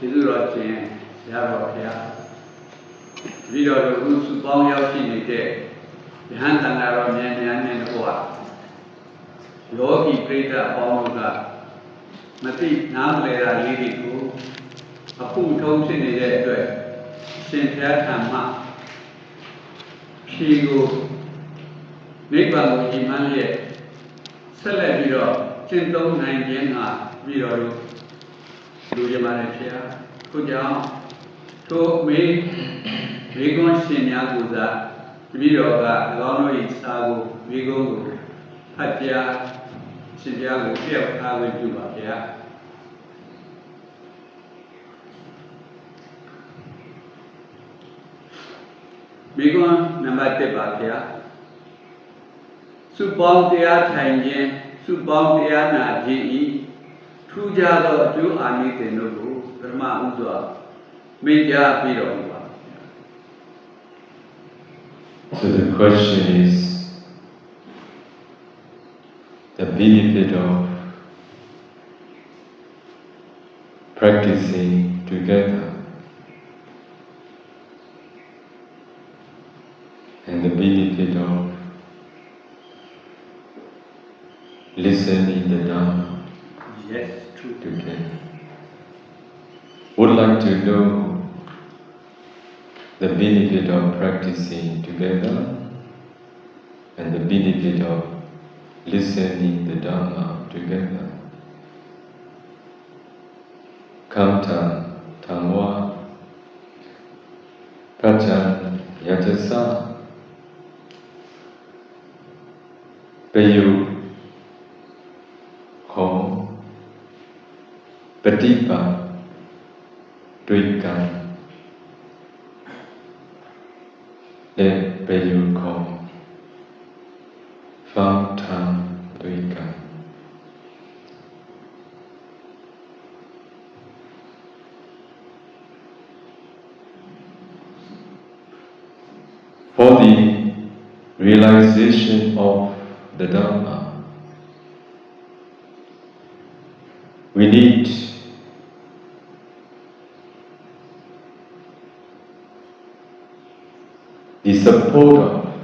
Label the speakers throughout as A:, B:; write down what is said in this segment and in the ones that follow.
A: ကျေးဇူးတော်ရှင်ရတော်ဘုရားပြီးတော့လူစုပေါင်းရောက်ရှိနေတဲ့ယဟန်တန်ဃာတော်များများနဲ့တကွာယောဂီပရိသတ်အပေါင်းတို့ကမသိနားမလည်တာလေးတွေကိုအဖို့ထုံးဖြစ်နေတဲ့အတွက်ရှင်ဘုရားထံမှဖြေကိုနိဗ္ဗာန်ကိုရည်မှန်းလျက်ဆက်လက်ပြီးတော့ကျင့်သုံးနိုင်ခြင်းကပြီးတော့လူရပါတယ်ဖေ။ထို့ကြောင့်ထိုမေကွန်းရှင်များကိုသာပြီးတော့က၎င်းတို့၏စာကိုမေကွန်းကိုဖတ်ကြားရှင်ပြားကိုပြောက်ထားဝင်ပြုပါဗျာ။မေကွန်းနံပါတ်1ပါဗျာ။စုပေါင်းတရားထိုင်ခြင်းစုပေါင်းတရားနာခြင်းဤထူးခြားသောအကျိုးအာနိသင်တို့ကိုပထမဥစွာမိန့်ကြားပြီးတော်မူပါ
B: So the question is the benefit of practicing together and the benefit of listening the Dhamma.
A: Yes, true.
B: Together. Would like to know the benefit of practicing together and the benefit of listening the Dhamma together. Kamta Tamwa Prajan Yajasa Payu Khom Patipa Duikan Le Payu Khom Phang Tham Duikan. For the realization of the Dhamma, we need the support of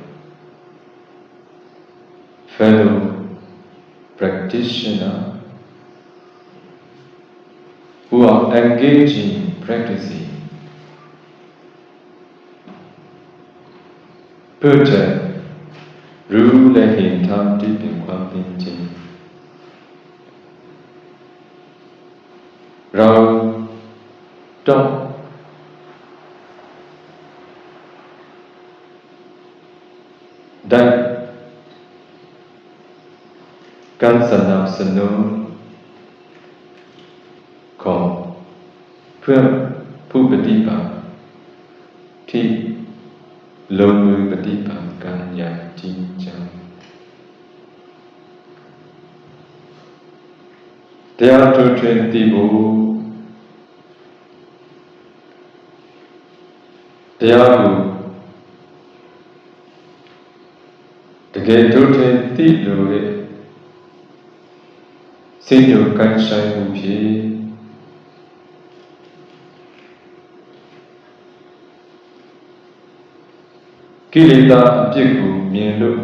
B: fellow practitioners who are engaged in practicing. Purchase rule and in time deep in Kwampinjin. Rao Dong Dai Kansanam Sanu Kong Phượng Phu Patipa Thi Lâu Người Patipa Kanya Chinh Changတရားထုတ်ထွင်းသိဖို့တရားကိုတကယ်ထုတ်ထွင်းသိလို့တဲ့စိတ်ညိုကိုင်းဆိုင်မှုဖြင့်ကိလေသာအပြစ်ကိုမြင်လို့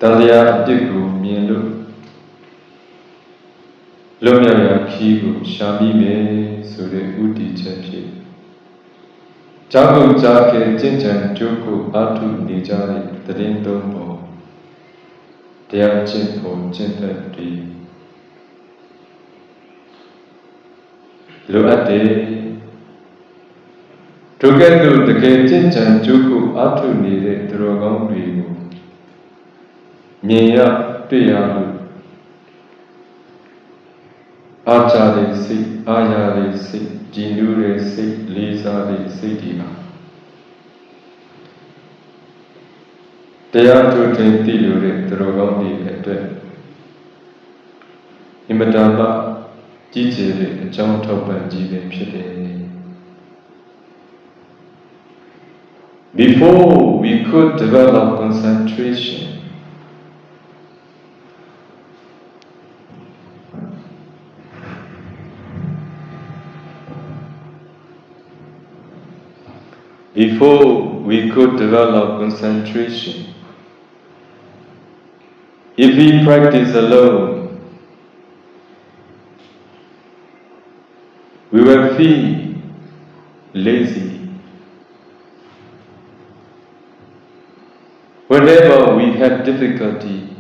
B: တရားအပြစ်ကိုမြင်လို့လွတ်မြောက်ရာခီးကိုရှာမိမယ်ဆိုတဲ့ဥတည်ချက်ဖြစ်ကြောက်ကုန်ကြခဲ့ကျင့်ကြံကြိုးကိုအားထုတ်နေကြတဲ့တရင်သုံးပေါ်တရားကျင့်ဖို့ကျင့်တတ်ပြီးလိုအပ်တယ်ထိုကဲ့သို့တကယ်ကျင့်ကြံကြိုးကိုအားထုတ်နေတဲ့သူတော်ကောင်းတွေကိုမြင်ရတွေ့ရလို့အားကြတဲ့စိတ်အားရတဲ့စိတ်ကြည်နူးတဲ့စိတ်လေးစားတဲ့စိတ်တွေဟာတရားထုတ်ထွင်းသိလို့တဲ့သူတော်ကောင်းတွေအတွက်အင်မတန်မှကြီးကျယ်တဲ့အကြောင်းထောက်ပံ့ကြီးပဲဖြစ်တယ် Before we could develop concentration, before we could develop concentration. If we practice alone, we will feel lazy. Whenever we have difficulty,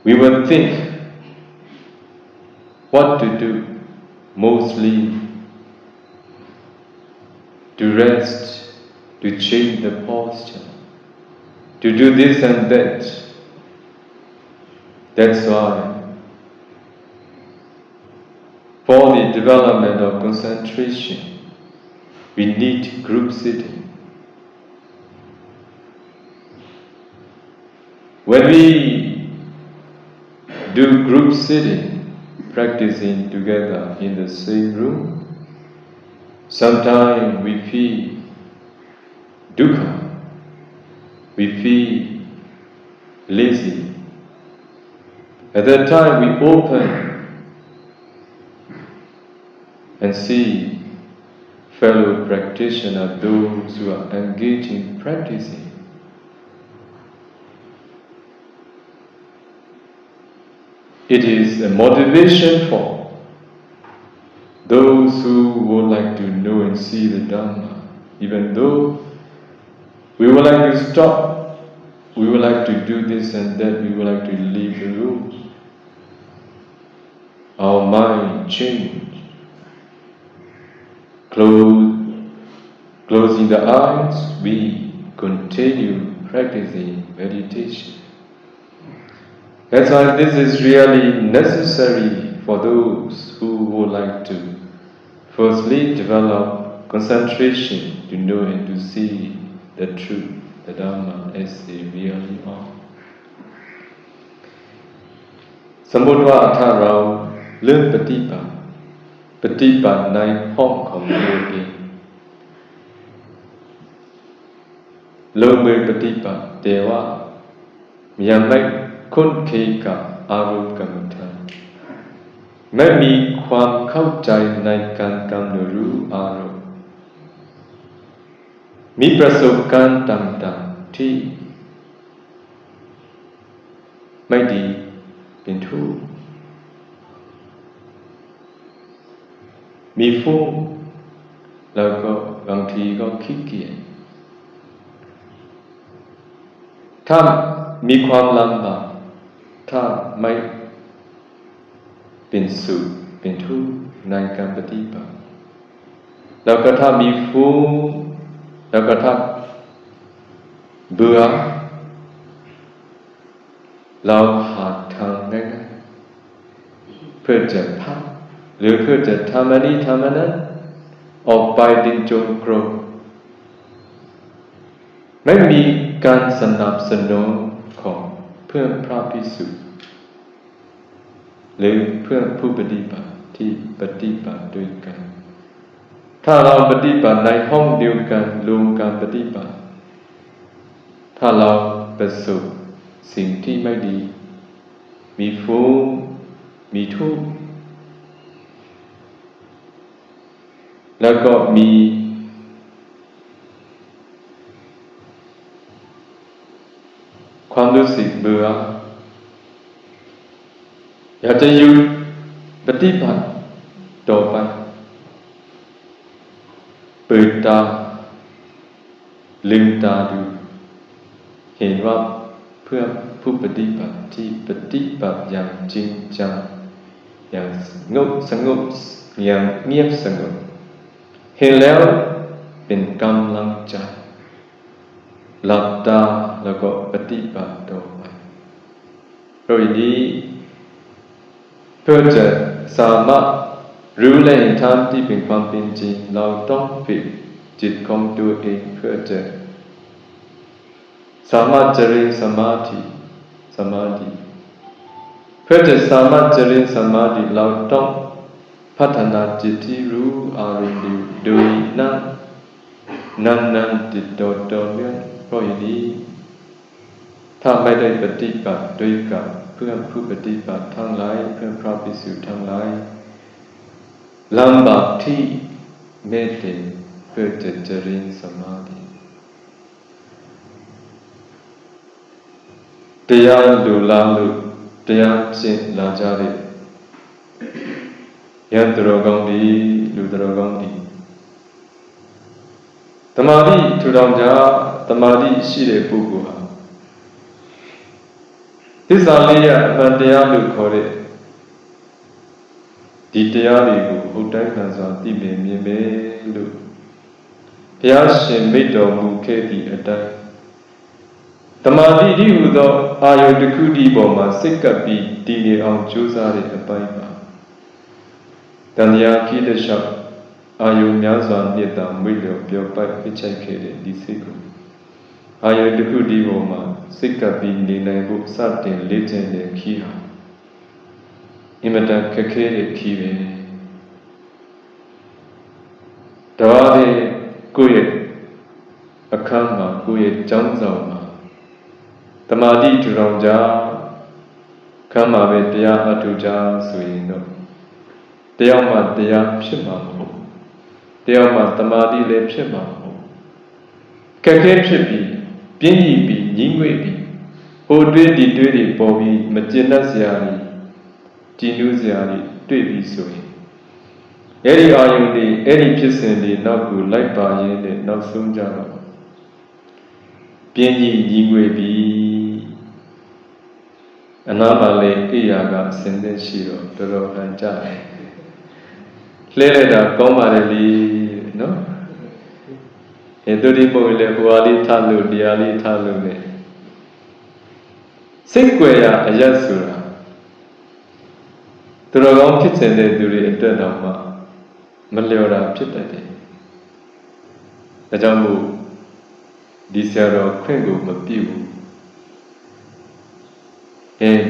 B: we will think what to do, mostly to rest, to change the posture, to do this and that. That's why for the development of concentration, we need group sitting. When we do group sitting, practicing together in the same room, sometimes we feel dukkha, we feel lazy. At that time we open and see fellow practitioners, those who are engaged in practicing. It is a motivation for those who would like to know and see the Dhamma. Even though we would like to stop, we would like to do this and that, we would like to leave the room, our mind change. Closing the eyes, we continue practicing meditation. That's why this is really necessary for those who would like to firstly develop concentration to know and to see the truth, the Dhamma as they really are. สมมติว่าถ้าเราเริ่มปฏิบัติในห้องของตัวเองลงมือปฏิบัติแต่ว่ายังไม่คุ้นเคยกับอารมณ์กรรมฐานไม่มีความเข้าใจในการกำหนดรู้อารมณ์มีประสบการณ์ต่างๆที่ไม่ดีเป็นทุกข์มีฟุ้งแล้วก็บางทีก็ขี้เกียจถ้ามีความลำบากถ้าไม่เป็นสุขเป็นทุกข์ในการปฏิบัติแล้วก็ถ้ามีฟุ้งแล้วก็ถ้าเบื่อเราหาทางง่ายๆเพื่อจะพักหรือเพื่อจะทำอันนี้ทำอันนั้นออกไปเดินจงกรมไม่มีการสนับสนุนของเพื่อนพระภิกษุหรือเพื่อนผู้ปฏิบัติที่ปฏิบัติด้วยกันถ้าเราปฏิบัติในห้องเดียวกันรวมการปฏิบัติถ้าเราประสบสิ่งที่ไม่ดีมีฟุ้งมีทุกข์แล้วก็มีความรู้สึกเบื่ออยากจะหยุดปฏิบัติต่อไปเปิดตาลืมตาดูเห็นว่าเพื่อผู้ปฏิบัติที่ปฏิบัติอย่างจริงจังอย่างสงบอย่างเงียบสงบเห็นแล้วเป็นกำลังใจหลับตาแล้วก็ปฏิบัติต่อไปโดยนี้เพื่อจะสามารถรู้และเห็นธรรมที่เป็นความเป็นจริงเราต้องฝึกจิตของตัวเองเพื่อจะสามารถเจริญสมาธิเพื่อจะสามารถเจริญสมาธิเราต้องพัฒนาจิตที่รู้อารมณ์เดียวโดยนั้นติดต่อเนื่องเพราะอย่างนี้ถ้าไม่ได้ปฏิบัติด้วยกับเพื่อนผู้ปฏิบัติทั้งหลายเพื่อนพระภิกษุทั้งหลายลำบากที่ไม่เต็ม Vegetarian Samadhi.တရားလူလားလို့တရားရှင်းလာကြတဲ့ယန္တရောကောင်းဒီလူတော်ကောင်းဒီတမာတိထူထောင်ကြတမာတိရှိတဲ့ပုဂ္ဂိုလ်ဟာသစ္စာလေးရအမှန်တရားလို့ခေါ်တဲ့ဒီတရားတွေကိုဟုတ်တိုင်းမှန်စွာသိမြင်မြင်ပဲလို့ဘုရားရှင်မိန့်တော်မူခဲ့သည့်အတိုင်းတမာတိဒီဟုသောအာယုတစ်ခုဒီပေါ်မှာစိတ်ကပ်ပြီးတည်နေအောင်ကြိုးစားတဲ့အပိုင်းပါတန်ရာခိတလျှောက်အာယုများစွာနှစ်သာမိလျော်ပြောပိုက်ဖြစ်ချိုက်ခဲ့တဲ့ဒီစိတ်ကိုအာယုတစ်ခုဒီပေါ်မှာစိတ်ကပ်ပြီးနေနိုင်ဖို့စတင်လေ့ကျင့်တဲ့ခီးဟာအင်မတန်ခက်ခဲတဲ့ခီးပဲတော်တဲ့ကိုယ့်ရဲ့အခန်းမှာကိုယ့်ရဲ့ကျောင်းဆောင်မှာတမာတိထူထောင်ကြခမ်းမှာပဲတရားအထုကြဆိုရင်တော့တရားမှတရားဖြစ်မှာမဟုတ်တရားမှတမာတိလည်းဖြစ်မှာမဟုတ်ခက်ခဲဖြစ်ပြီးပြင်းကြီးပြီးညီးငွေ့ပြီးဟိုတွေးဒီတွေးတွေပေါ်ပြီးမကျင်တတ်စရာကြီးကြည်နူးစရာကြီးတွေ့ပြီးဆိုရင်အဲ့ဒီအာယုန်တွေအဲ့ဒီဖြစ်စဉ်တွေနောက်ကိုလိုက်ပါရင်းနဲ့နောက်ဆုံးကြတော့ပြင်းကြီးညီးငွေ့ပြီးအနာပါလေအိယာကအစင်သက်ရှိတော့တော်တော်ဟန်ကြတယ်လှဲလိုက်တာကောင်းပါလေလीနော်တူဒီပုံလေဟိုဟာလေးထားလို့တရားလေးထားလို့လေစိတ်ွယ်ရအရက်ဆိုတာတော်တော်ကောင်းဖြစ်တဲ့သူတွေအတွက်တော့မှမလျော်တာဖြစ်တတ်တယ်ဒါကြောင့်မို့ဒီဆရာတော်ခွင့်ကိုမပြုဘူး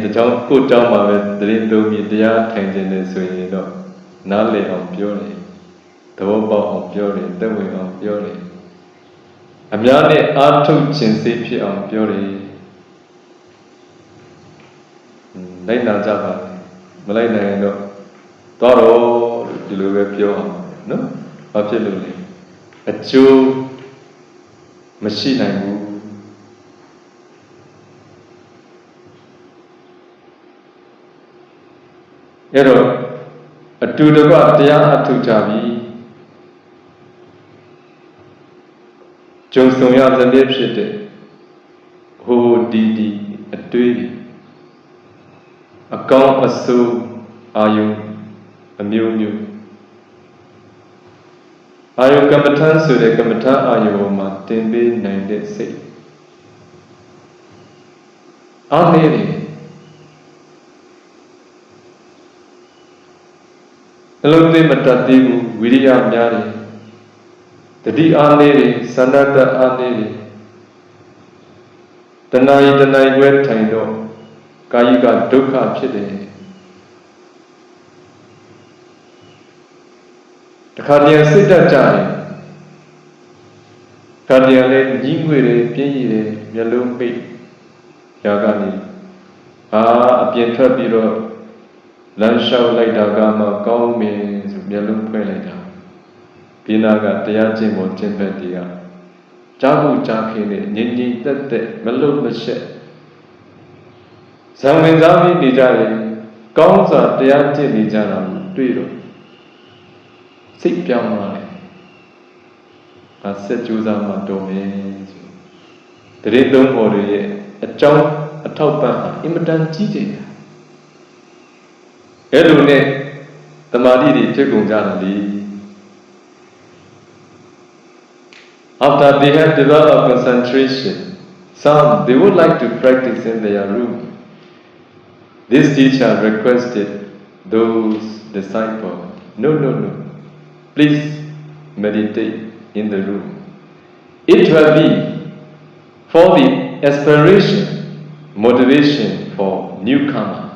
B: ဒါကြောင့်ကိုယ်တောင်းမှာပဲတရင်သုံးပြီးတရားထိုင်ခြင်းနဲ့ဆိုရင်တော့နားလည်အောင်ပြောတယ်သဘောပေါက်အောင်ပြောတယ်သက်ဝင်အောင်ပြောတယ်အများနဲ့အားထုတ်ခြင်းစိတ်ဖြစ်အောင်ပြောတယ်လိုက်နာကြပါမလိုက်နိုင်ရင်တော့သွားတော့ဒီလိုပဲပြောအောင်နော်ဘာဖြစ်လို့လဲအကျိုးမရှိနိုင်ဘူးအဲ့တော့အတူတကွတရားအထုကြပြီကျုံဆုံရသတိဖြစ်တဲ့ဟိုဒီအတွေ့အကောင်းအဆိုးအာယုအမျိုးမျိုးအာယုကမ္မထမ်းဆိုတဲ့ကမ္မထမ်းအာယုမှာတင်ပေးနိုင်တဲ့စိတ်အားနည်းတယ်အလုံးသိမတတ်သေးဘူးဝိရိယများတယ်တတိအားနည်းတယ်သန္တတအားနည်းတယ်တဏှာတဏှာွယ်ထိုင်တော့ကာယကဒုက္ခဖြစ်တယ်တခါတည်းစိတ်တတ်ကြတယ်ခါတည်းလည်းညီးငွေတယ်ပြင်းရည်တယ်မျက်လုံးပိတ်ရာကနေအပြင်ထွက်ပြီးတော့လမ်းလျှောက်လိုက်တာကမှကောင်းမယ်ဆိုမျက်လုံးဖွင့်လိုက်တာဒီနာကတရားကျင့်ဖို့ကျင့်ဘက်တွေကကြားဖို့ကြားခင်းနဲ့ငြိမ်ငြိမ်သက်သက်မလုံးမရှက်ဇံဝင်စားပြီးနေကြတယ်ကောင်းစွာတရားကျင့်နေကြတာတွေ့တော့စိတ်ပြောင်းလာတယ်ဆက်ကြိုးစားမှတော်မယ်ဆိုတရေသုံးဟော်တွေရဲ့အကြောင်းအထောက်ပံ့ဟာအင်မတန်ကြီးကျယ်တာအဲ့လိုနဲ့တမာတိတွေဖြစ်ကုန်ကြတာလေAfter they have developed concentration, some they would like to practice in their room. This teacher requested those disciples, no, please meditate in the room. It will be for the aspiration, motivation for newcomer.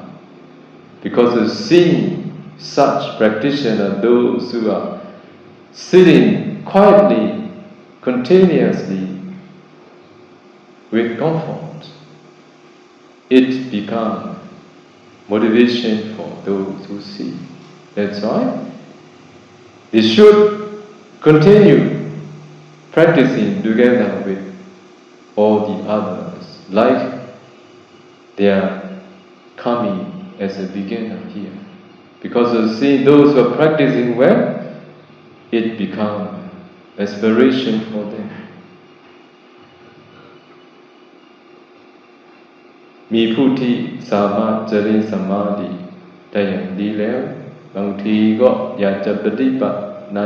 B: Because of seeing such practitioners, those who are sitting quietly, continuously, with comfort, it becomes motivation for those who see. That's why they should continue practicing together with all the others, like they are coming as a beginner here. Because of seeing those who are practicing well, it becomes aspiration for them. มีผู้ที่สามารถเจริญสมาธิได้อย่างดีแล้วบางทีก็อยากจะปฏิบัติใน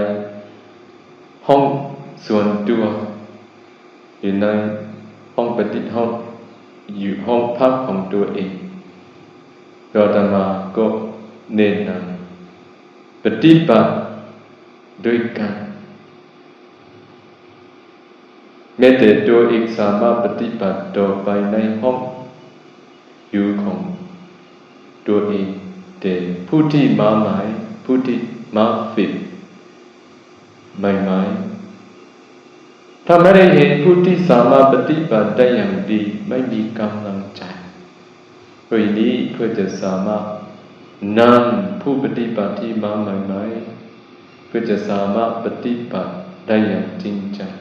B: ห้องส่วนตัวหรือในห้องปฏิบัติห้องอยู่ห้องพักของตัวเองอาตมาก็แนะนำปฏิบัติด้วยกันแม้แต่ตัวเองสามารถปฏิบัติต่อไปในห้องอยู่ของตัวเองแต่ผู้ที่มาใหม่ผู้ที่มาฝึกใหม่ๆถ้าไม่ได้เห็นผู้ที่สามารถปฏิบัติได้อย่างดีไม่มีกำลังใจเพราะนี้เพื่อจะสามารถนำผู้ปฏิบัติที่มาใหม่ๆเพื่อจะสามารถปฏิบัติได้อย่างจริงจัง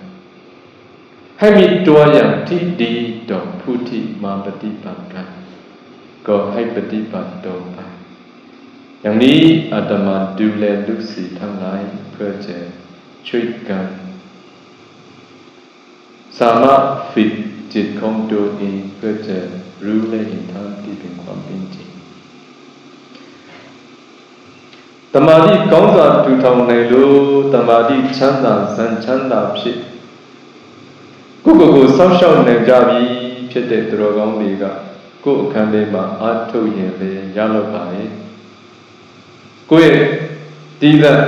B: ให้มีตัวอย่างที่ดีต่อผู้ที่มาปฏิบัติกันก็ให้ปฏิบัติต่อไปอย่างนี้อาตมาดูแลลูกศิษย์ทั้งหลายเพื่อจะช่วยกันสามารถฝึกจิตของตัวเองเพื่อจะรู้และเห็นธรรมที่เป็นความเป็นจริงตมาที่ก้องစွာတူထောင်နိုင်လို့တမာတိချမ်းသာစံချမ်းသာဖြစ်ကိုစောင့်ရှောက်နိုင်ကြပြီဖြစ်တဲ့သူတော်ကောင်းတွေကကိုယ်အခန်းထဲမှာအာထုတ်ရင်လည်းရလောက်ပါရဲ့ကိုယ့်ရဲ့ဒီသက်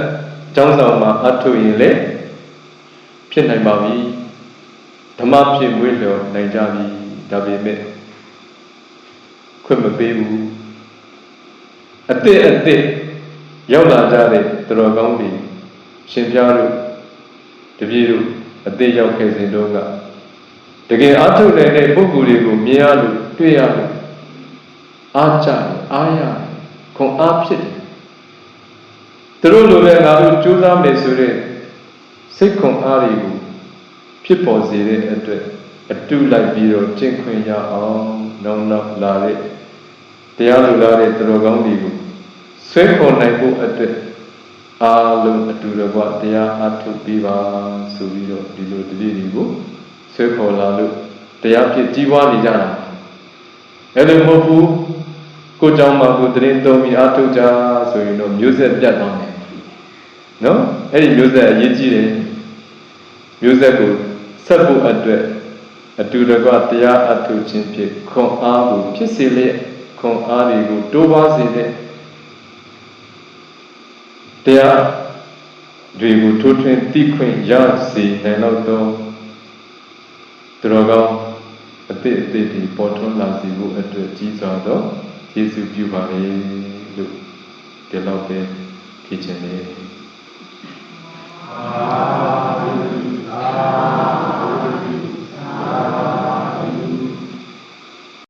B: ကျောင်းဆောင်မှာအာထုတ်ရင်လည်းဖြစ်နိုင်ပါပြီဓမ္မဖြစ်မွေးလျော်နိုင်ကြပြီဒါပေမဲ့ခွင့်မပေးဘူးအသစ်ရောက်လာကြတဲ့သူတော်ကောင်းတွေရှင်ပြားတို့တပည့်တို့အသစ်ရောက်ခဲ့စဉ်တော့ကတကယ်အားထုတ်တဲ့ပုဂ္ဂိုလ်တွေကိုမြင်ရလို့တွေ့ရလို့အားကြတယ်အားရခွန်အားဖြစ်တယ်သူတို့လိုလည်းငါတို့ကြိုးစားမယ်ဆိုတဲ့စိတ်ခွန်အားတွေကိုဖြစ်ပေါ်စေတဲ့အတွက်အတူလိုက်ပြီးတော့ကျင့်ခွင့်ရအောင်နောက်လာတဲ့တရားလိုလာတဲ့သူတော်ကောင်းတွေကိုဆွဲခေါ်နိုင်ဖို့အတွက်အားလုံးအတူတကွတရားအားထုတ်ပြီးပါဆိုပြီးတော့ဒီလိုတတိတွေကိုဆွဲခေါ်လာလို့တရားဖြစ်ကြီးပွားနေကြတာအဲ့လိုမဟုတ်ဘူးကိုကြောင့်မှကိုတရင်သုံးပြီးအားထုတ်ကြဆိုရင်တော့မျိုးဆက်ပြတ်သွားတယ်နော်အဲ့ဒီမျိုးဆက်အရေးကြီးတယ်မျိုးဆက်ကိုဆက်ဖို့အတွက်အတူတကွတရားအားထုတ်ခြင်းဖြစ်ခွန်အားကိုဖြစ်စေလျက်ခွန်အားတွေကိုတိုးပွားစေတဲ့တရားတွေကိုထိုးထွင်းသိခွင့်ရစေနိုင်တော့သူတော်ကောင်းအသစ်တွေပေါ်ထွန်းလာစေဖို့အတွက်ကြီးစွာသောယေရှုပြုပါလေလို့ဒီလောက်ပဲဖြစ်ခြင်းလေ